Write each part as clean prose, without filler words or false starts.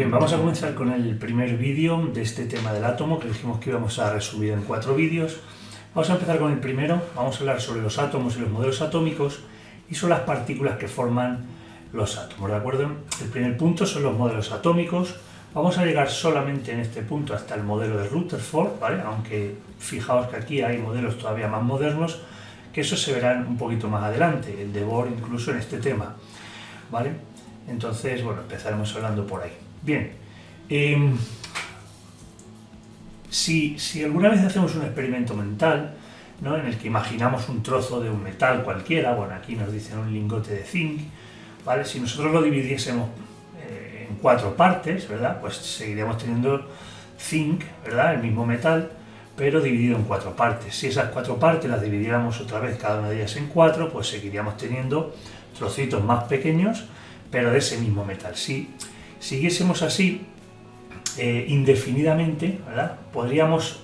Bien, vamos a comenzar con el primer vídeo de este tema del átomo, que dijimos que íbamos a resumir en 4 vídeos. Vamos a empezar con el primero, vamos a hablar sobre los átomos y los modelos atómicos y sobre las partículas que forman los átomos, ¿de acuerdo? El primer punto son los modelos atómicos. Vamos a llegar solamente en este punto hasta el modelo de Rutherford, ¿vale? Aunque fijaos que aquí hay modelos todavía más modernos, que esos se verán un poquito más adelante, el de Bohr incluso en este tema, ¿vale? Entonces, bueno, empezaremos hablando por ahí. Bien, si alguna vez hacemos un experimento mental, ¿no?, en el que imaginamos un trozo de un metal cualquiera, bueno, aquí nos dicen un lingote de zinc, ¿vale? Si nosotros lo dividiésemos en 4 partes, ¿verdad?, pues seguiríamos teniendo zinc, ¿verdad?, el mismo metal, pero dividido en 4 partes. Si esas 4 partes las dividiéramos otra vez, cada una de ellas en 4, pues seguiríamos teniendo trocitos más pequeños, pero de ese mismo metal. Si siguiésemos así indefinidamente, ¿verdad?, podríamos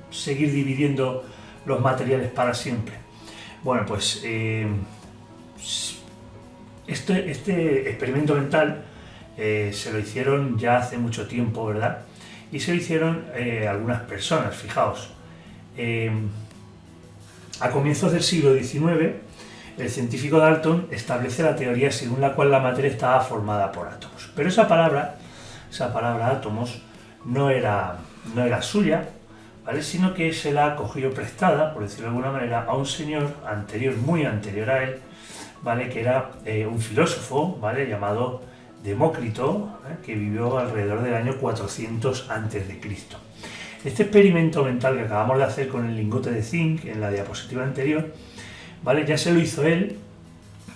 seguir dividiendo los materiales para siempre. Bueno, pues este experimento mental se lo hicieron ya hace mucho tiempo, ¿verdad? Y se lo hicieron algunas personas, fijaos. A comienzos del siglo XIX, el científico Dalton establece la teoría según la cual la materia estaba formada por átomos. Pero esa palabra átomos no era suya, ¿vale?, sino que se la cogió prestada, por decirlo de alguna manera, a un señor anterior, muy anterior a él, ¿vale?, que era un filósofo, ¿vale?, llamado Demócrito, que vivió alrededor del año 400 a.C. Este experimento mental que acabamos de hacer con el lingote de zinc en la diapositiva anterior, ¿vale?, ya se lo hizo él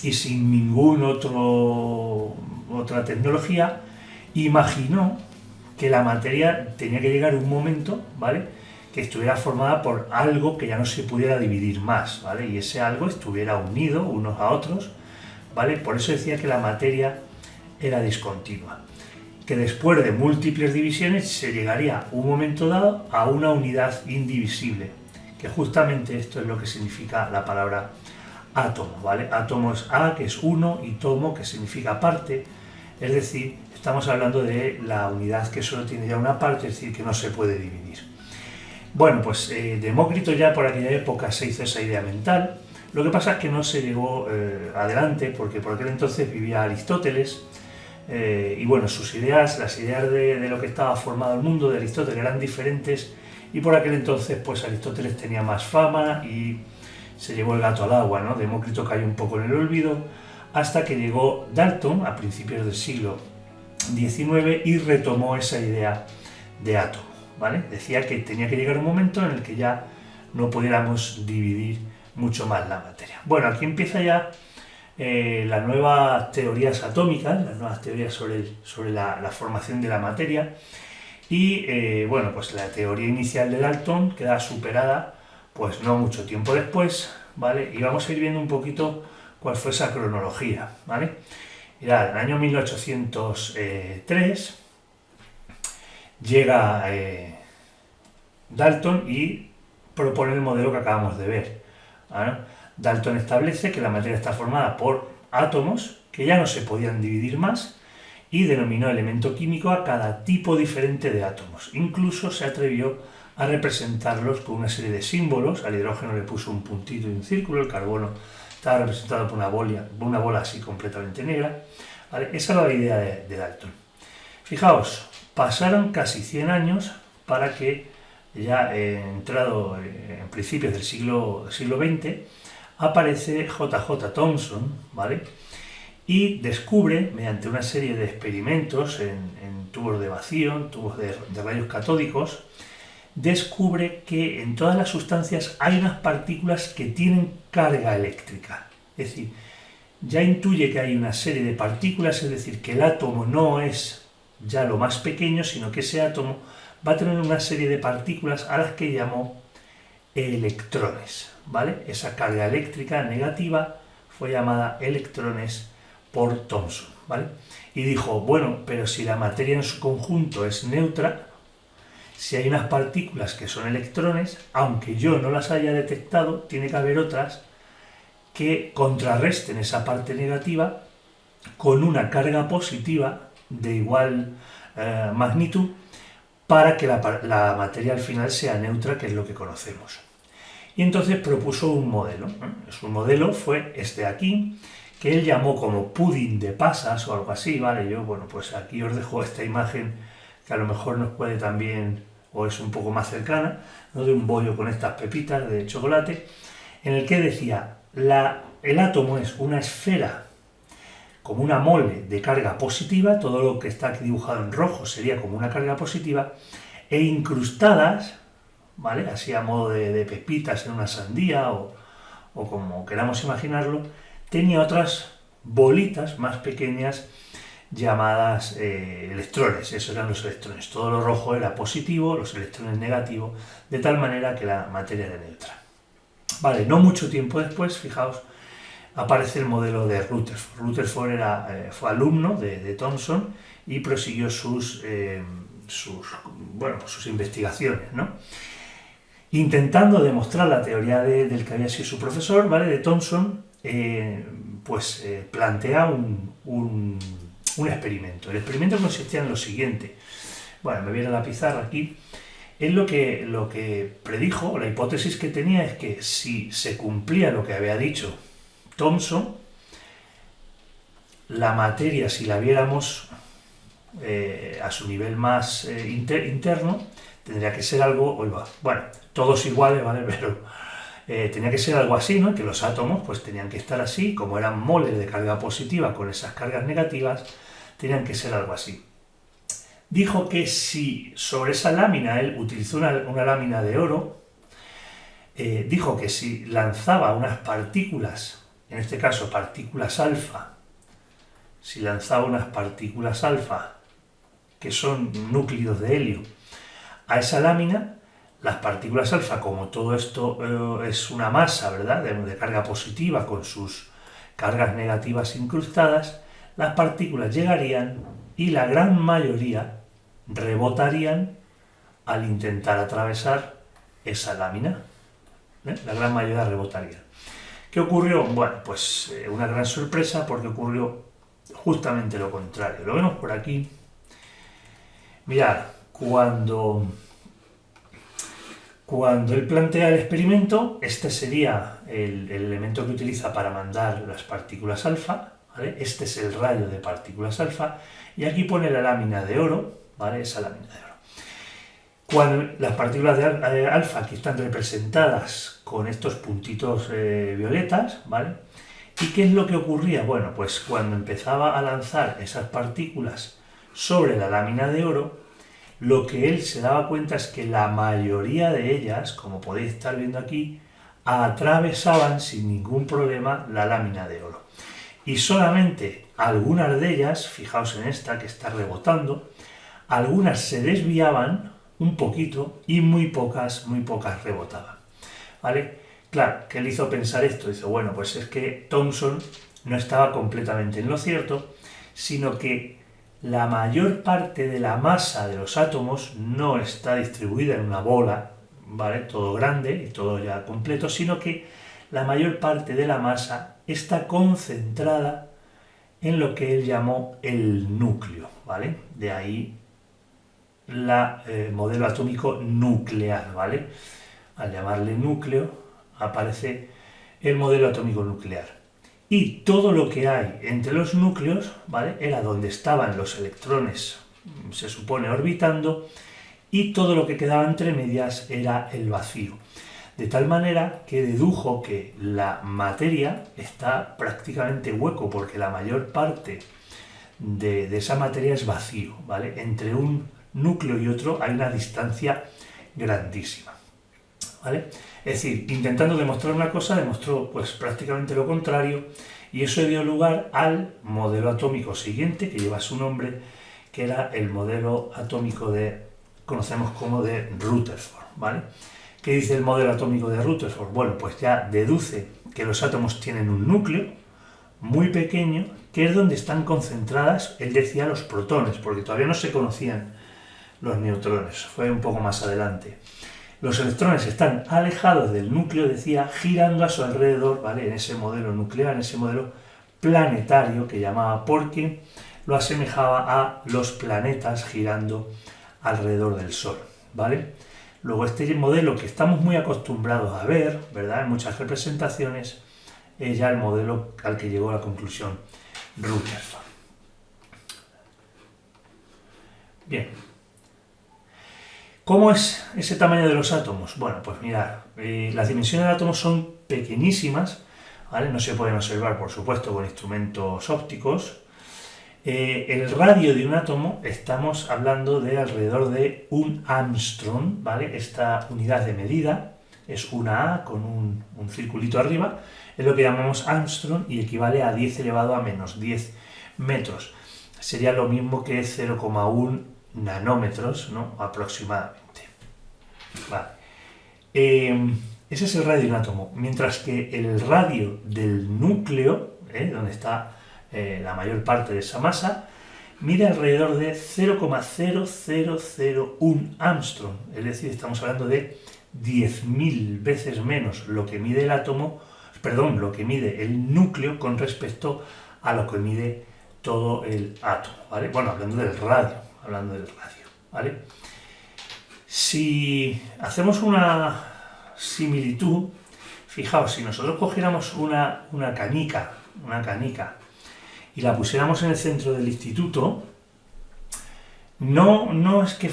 y sin ninguna otra tecnología imaginó que la materia tenía que llegar un momento, ¿vale?, que estuviera formada por algo que ya no se pudiera dividir más, ¿vale?, y ese algo estuviera unido unos a otros, ¿vale? Por eso decía que la materia era discontinua, que después de múltiples divisiones se llegaría un momento dado a una unidad indivisible, que justamente esto es lo que significa la palabra átomo, ¿vale? Átomo es A, que es uno, y tomo, que significa parte, es decir, estamos hablando de la unidad que solo tiene ya una parte, es decir, que no se puede dividir. Bueno, pues Demócrito ya por aquella época se hizo esa idea mental. Lo que pasa es que no se llegó adelante, porque por aquel entonces vivía Aristóteles, y bueno, sus ideas, las ideas de lo que estaba formado el mundo de Aristóteles eran diferentes, y por aquel entonces pues Aristóteles tenía más fama y se llevó el gato al agua, ¿no? Demócrito cayó un poco en el olvido, hasta que llegó Dalton a principios del siglo XIX y retomó esa idea de átomo, ¿vale? Decía que tenía que llegar un momento en el que ya no pudiéramos dividir mucho más la materia. Bueno, aquí empieza ya las nuevas teorías atómicas, las nuevas teorías sobre la formación de la materia, y bueno, pues la teoría inicial de Dalton queda superada pues no mucho tiempo después, ¿vale? Y vamos a ir viendo un poquito cuál fue esa cronología, ¿vale? Mirad, en el año 1803 llega Dalton y propone el modelo que acabamos de ver, ¿vale? Dalton establece que la materia está formada por átomos que ya no se podían dividir más y denominó elemento químico a cada tipo diferente de átomos. Incluso se atrevió a representarlos con una serie de símbolos. Al hidrógeno le puso un puntito y un círculo, el carbono estaba representado por una bola así completamente negra, ¿vale? Esa era la idea de Dalton. Fijaos, pasaron casi 100 años para que ya entrado en principios del siglo XX aparece J.J. Thomson, ¿vale?, y descubre, mediante una serie de experimentos en tubos de vacío, en tubos de rayos catódicos, descubre que en todas las sustancias hay unas partículas que tienen carga eléctrica. Es decir, ya intuye que hay una serie de partículas, es decir, que el átomo no es ya lo más pequeño, sino que ese átomo va a tener una serie de partículas a las que llamó electrones, ¿vale? Esa carga eléctrica negativa fue llamada electrones por Thomson, ¿vale? Y dijo, bueno, pero si la materia en su conjunto es neutra, si hay unas partículas que son electrones, aunque yo no las haya detectado, tiene que haber otras que contrarresten esa parte negativa con una carga positiva de igual magnitud para que la materia al final sea neutra, que es lo que conocemos. Y entonces propuso un modelo. Su modelo fue este de aquí, que él llamó como pudding de pasas o algo así, ¿vale? Yo, bueno, pues aquí os dejo esta imagen que a lo mejor nos puede también, o es un poco más cercana, ¿no? De un bollo con estas pepitas de chocolate, en el que decía, el átomo es una esfera como una mole de carga positiva, todo lo que está aquí dibujado en rojo sería como una carga positiva, e incrustadas, ¿vale? Así a modo de pepitas en una sandía o como queramos imaginarlo, tenía otras bolitas más pequeñas llamadas electrones. Esos eran los electrones. Todo lo rojo era positivo, los electrones negativos, de tal manera que la materia era neutra. Vale, no mucho tiempo después, fijaos, aparece el modelo de Rutherford. Rutherford fue alumno de Thomson y prosiguió sus investigaciones, ¿no? Intentando demostrar la teoría del que había sido su profesor, ¿vale? De Thomson, plantea un experimento. El experimento consistía en lo siguiente. Bueno, me viene la pizarra aquí. Él lo que predijo, la hipótesis que tenía es que si se cumplía lo que había dicho Thomson, la materia, si la viéramos a su nivel más interno, tendría que ser algo, bueno, todos iguales, ¿vale? Pero tenía que ser algo así, ¿no? Que los átomos pues tenían que estar así, como eran moles de carga positiva con esas cargas negativas, tenían que ser algo así. Dijo que si sobre esa lámina, él utilizó una lámina de oro, dijo que si lanzaba unas partículas, en este caso partículas alfa, si lanzaba unas partículas alfa, que son núcleos de helio, a esa lámina, las partículas alfa, como todo esto es una masa, ¿verdad?, de carga positiva con sus cargas negativas incrustadas, las partículas llegarían y la gran mayoría rebotarían al intentar atravesar esa lámina. La gran mayoría rebotaría. ¿Qué ocurrió? Bueno, pues una gran sorpresa, porque ocurrió justamente lo contrario. Lo vemos por aquí. Mirad, cuando él plantea el experimento, este sería el elemento que utiliza para mandar las partículas alfa, ¿vale? Este es el rayo de partículas alfa, y aquí pone la lámina de oro, ¿vale? Esa lámina de oro. Cuando las partículas de alfa aquí están representadas con estos puntitos violetas, ¿vale? ¿Y qué es lo que ocurría? Bueno, pues cuando empezaba a lanzar esas partículas sobre la lámina de oro, lo que él se daba cuenta es que la mayoría de ellas, como podéis estar viendo aquí, atravesaban sin ningún problema la lámina de oro. Y solamente algunas de ellas, fijaos en esta que está rebotando, algunas se desviaban un poquito y muy pocas rebotaban, ¿vale? Claro, ¿qué le hizo pensar esto? Dice, bueno, pues es que Thomson no estaba completamente en lo cierto, sino que la mayor parte de la masa de los átomos no está distribuida en una bola, ¿vale?, todo grande y todo ya completo, sino que la mayor parte de la masa está concentrada en lo que él llamó el núcleo, ¿vale? De ahí el modelo atómico nuclear, ¿vale? Al llamarle núcleo aparece el modelo atómico nuclear. Y todo lo que hay entre los núcleos, ¿vale?, era donde estaban los electrones, se supone, orbitando, y todo lo que quedaba entre medias era el vacío. De tal manera que dedujo que la materia está prácticamente hueco, porque la mayor parte de esa materia es vacío, ¿vale? Entre un núcleo y otro hay una distancia grandísima, ¿vale? Es decir, intentando demostrar una cosa, demostró pues prácticamente lo contrario, y eso dio lugar al modelo atómico siguiente, que lleva su nombre, que era el modelo atómico conocemos como de Rutherford, ¿vale? ¿Qué dice el modelo atómico de Rutherford? Bueno, pues ya deduce que los átomos tienen un núcleo muy pequeño, que es donde están concentradas, él decía, los protones, porque todavía no se conocían los neutrones, fue un poco más adelante. Los electrones están alejados del núcleo, decía, girando a su alrededor, ¿vale?, en ese modelo nuclear, en ese modelo planetario que llamaba, porque lo asemejaba a los planetas girando alrededor del Sol, ¿vale? Luego este modelo que estamos muy acostumbrados a ver, ¿verdad?, en muchas representaciones, es ya el modelo al que llegó a la conclusión Rutherford. Bien. ¿Cómo es ese tamaño de los átomos? Bueno, pues mirad, las dimensiones del átomo son pequeñísimas, ¿vale? No se pueden observar, por supuesto, con instrumentos ópticos. El radio de un átomo, estamos hablando de alrededor de un Armstrong, ¿vale? Esta unidad de medida es una A con un circulito arriba, es lo que llamamos Armstrong y equivale a 10 elevado a menos 10 metros. Sería lo mismo que 0,1 nanómetros, ¿no?, aproximadamente. Vale. Ese es el radio de un átomo, mientras que el radio del núcleo, donde está la mayor parte de esa masa, mide alrededor de 0,0001 Armstrong, es decir, estamos hablando de 10.000 veces menos lo que mide el átomo, perdón, lo que mide el núcleo con respecto a lo que mide todo el átomo, ¿vale? Bueno, hablando del radio, ¿vale? Si hacemos una similitud, fijaos, si nosotros cogiéramos una canica y la pusiéramos en el centro del instituto, no es que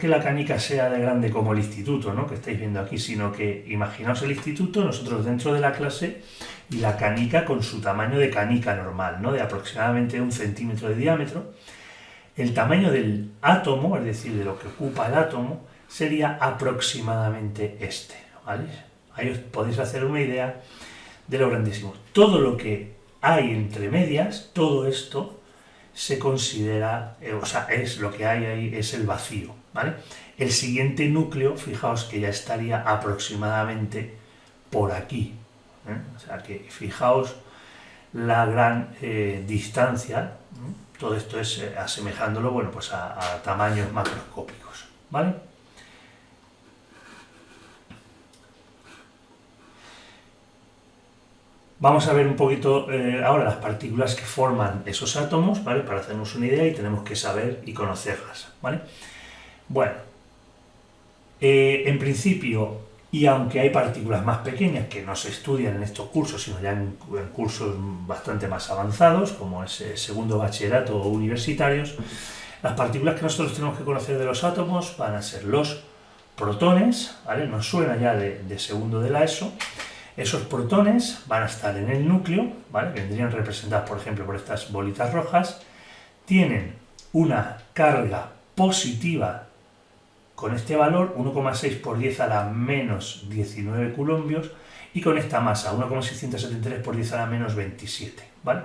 la canica sea de grande como el instituto, ¿no?, que estáis viendo aquí, sino que imaginaos el instituto, nosotros dentro de la clase, y la canica con su tamaño de canica normal, ¿no?, de aproximadamente 1 centímetro de diámetro. El tamaño del átomo, es decir, de lo que ocupa el átomo, sería aproximadamente este, ¿vale? Ahí os podéis hacer una idea de lo grandísimo. Todo lo que hay entre medias, todo esto se considera, es lo que hay ahí, es el vacío, ¿vale? El siguiente núcleo, fijaos que ya estaría aproximadamente por aquí, ¿eh? O sea que fijaos la gran distancia, ¿eh? Todo esto es asemejándolo, bueno, pues a tamaños macroscópicos, ¿vale? Vamos a ver un poquito ahora las partículas que forman esos átomos, ¿vale?, para hacernos una idea, y tenemos que saber y conocerlas, ¿vale? Bueno, en principio, y aunque hay partículas más pequeñas que no se estudian en estos cursos, sino ya en cursos bastante más avanzados, como es segundo bachillerato o universitarios, las partículas que nosotros tenemos que conocer de los átomos van a ser los protones, ¿vale? Nos suena ya de segundo de la ESO. Esos protones van a estar en el núcleo, ¿vale?, vendrían representados, por ejemplo, por estas bolitas rojas. Tienen una carga positiva con este valor, 1,6 por 10 a la menos 19 coulombios, y con esta masa, 1,673 por 10 a la menos 27, ¿vale?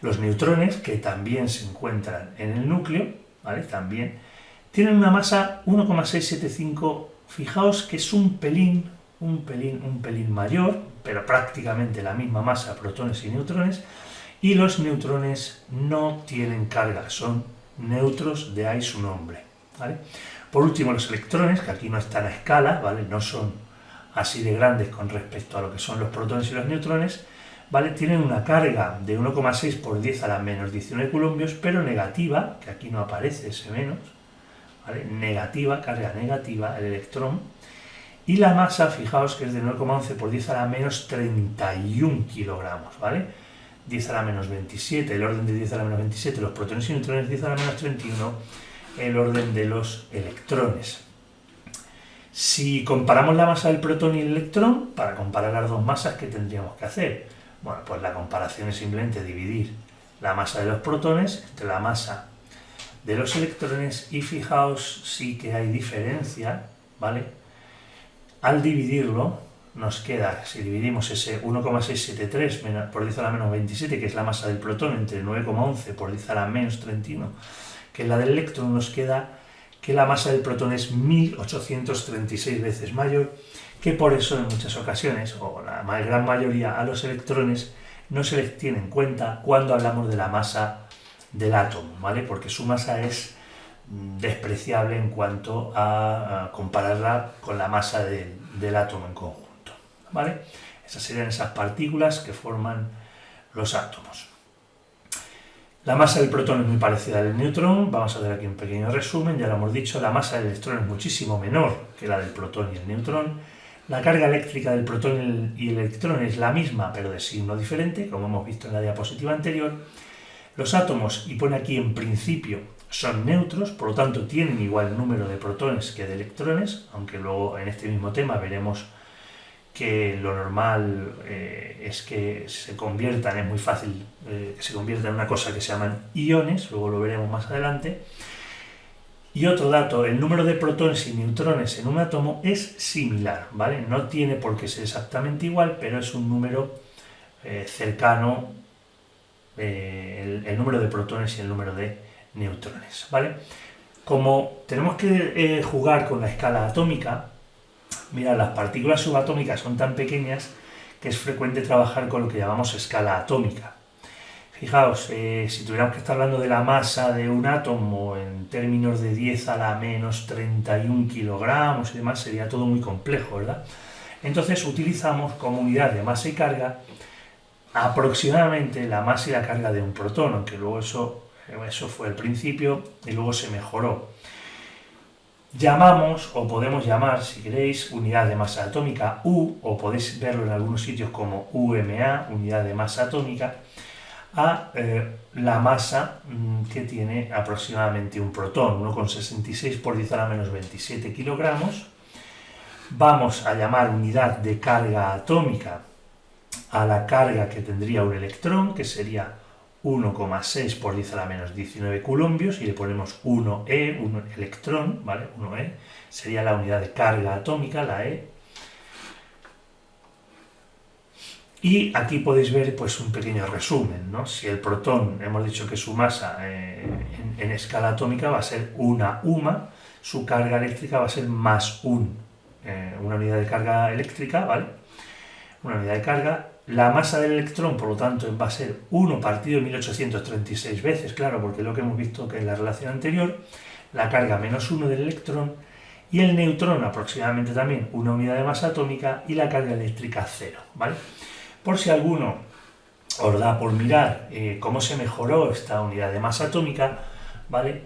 Los neutrones, que también se encuentran en el núcleo, ¿vale?, también tienen una masa 1,675, fijaos que es un pelín mayor, pero prácticamente la misma masa, protones y neutrones, y los neutrones no tienen carga, son neutros, de ahí su nombre, ¿vale? Por último, los electrones, que aquí no están a escala, ¿vale?, no son así de grandes con respecto a lo que son los protones y los neutrones, ¿vale?, tienen una carga de 1,6 por 10 a la menos 19 coulombios, pero negativa, que aquí no aparece ese menos, ¿vale?, negativa, carga negativa, el electrón, y la masa, fijaos que es de 9,11 por 10 a la menos 31 kilogramos, ¿vale? 10 a la menos 27, el orden de 10 a la menos 27, los protones y neutrones, 10 a la menos 31, el orden de los electrones. Si comparamos la masa del protón y el electrón, para comparar las dos masas, ¿qué tendríamos que hacer? Bueno, pues la comparación es simplemente dividir la masa de los protones entre la masa de los electrones, y fijaos sí que hay diferencia, ¿vale? Al dividirlo, nos queda, si dividimos ese 1,673 por 10 a la menos 27, que es la masa del protón, entre 9,11 por 10 a la menos 31, que es la del electrón, nos queda que la masa del protón es 1836 veces mayor, que por eso en muchas ocasiones, o la gran mayoría, a los electrones no se les tiene en cuenta cuando hablamos de la masa del átomo, ¿vale? Porque su masa es despreciable en cuanto a compararla con la masa del átomo en conjunto, ¿vale? Esas serían esas partículas que forman los átomos. La masa del protón es muy parecida al del neutrón, vamos a ver aquí un pequeño resumen, ya lo hemos dicho, la masa del electrón es muchísimo menor que la del protón y el neutrón, la carga eléctrica del protón y el electrón es la misma pero de signo diferente, como hemos visto en la diapositiva anterior, los átomos, y pone aquí en principio, son neutros, por lo tanto tienen igual número de protones que de electrones, aunque luego en este mismo tema veremos que lo normal es que se conviertan, es muy fácil que se conviertan en una cosa que se llaman iones, luego lo veremos más adelante. Y otro dato, el número de protones y neutrones en un átomo es similar, ¿vale? No tiene por qué ser exactamente igual, pero es un número cercano, el número de protones y el número de neutrones, ¿vale? Como tenemos que jugar con la escala atómica, mira, las partículas subatómicas son tan pequeñas que es frecuente trabajar con lo que llamamos escala atómica. Fijaos, si tuviéramos que estar hablando de la masa de un átomo en términos de 10 a la menos 31 kilogramos y demás, sería todo muy complejo, ¿verdad? Entonces utilizamos como unidad de masa y carga aproximadamente la masa y la carga de un protón, aunque luego eso fue el principio y luego se mejoró. Llamamos, o podemos llamar, si queréis, unidad de masa atómica U, o podéis verlo en algunos sitios como UMA, unidad de masa atómica, a la masa que tiene aproximadamente un protón, 1,66 por 10 a la menos 27 kilogramos. Vamos a llamar unidad de carga atómica a la carga que tendría un electrón, que sería 1,6 por 10 a la menos 19 coulombios, y le ponemos 1E, un electrón, ¿vale? 1E, sería la unidad de carga atómica, la E. Y aquí podéis ver pues un pequeño resumen, ¿no? Si el protón, hemos dicho que su masa en escala atómica va a ser una UMA, su carga eléctrica va a ser más una unidad de carga eléctrica, ¿vale? Una unidad de carga. La masa del electrón, por lo tanto, va a ser 1 partido de 1836 veces, claro, porque es lo que hemos visto que en la relación anterior, la carga menos 1 del electrón, y el neutrón aproximadamente también una unidad de masa atómica, y la carga eléctrica 0, ¿vale? Por si alguno os da por mirar cómo se mejoró esta unidad de masa atómica, ¿vale?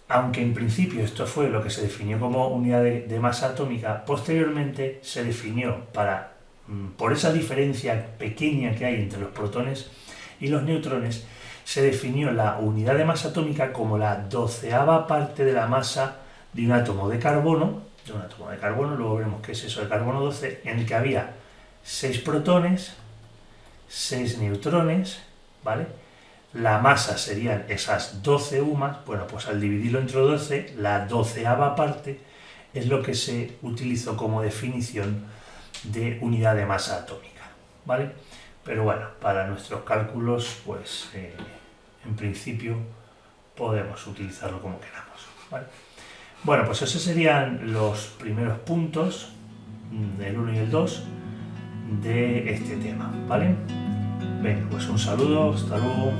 Aunque en principio esto fue lo que se definió como unidad de masa atómica, posteriormente se definió por esa diferencia pequeña que hay entre los protones y los neutrones, se definió la unidad de masa atómica como la 12ª parte de la masa de un átomo de carbono, luego veremos qué es eso de carbono 12, en el que había 6 protones, 6 neutrones, ¿vale? La masa serían esas 12 UMAs, bueno, pues al dividirlo entre 12, la 12ª parte es lo que se utilizó como definición de unidad de masa atómica, ¿vale? Pero bueno, para nuestros cálculos, pues en principio podemos utilizarlo como queramos, ¿vale? Bueno, pues esos serían los primeros puntos, el 1 y el 2, de este tema, ¿vale? Venga, pues un saludo, hasta luego.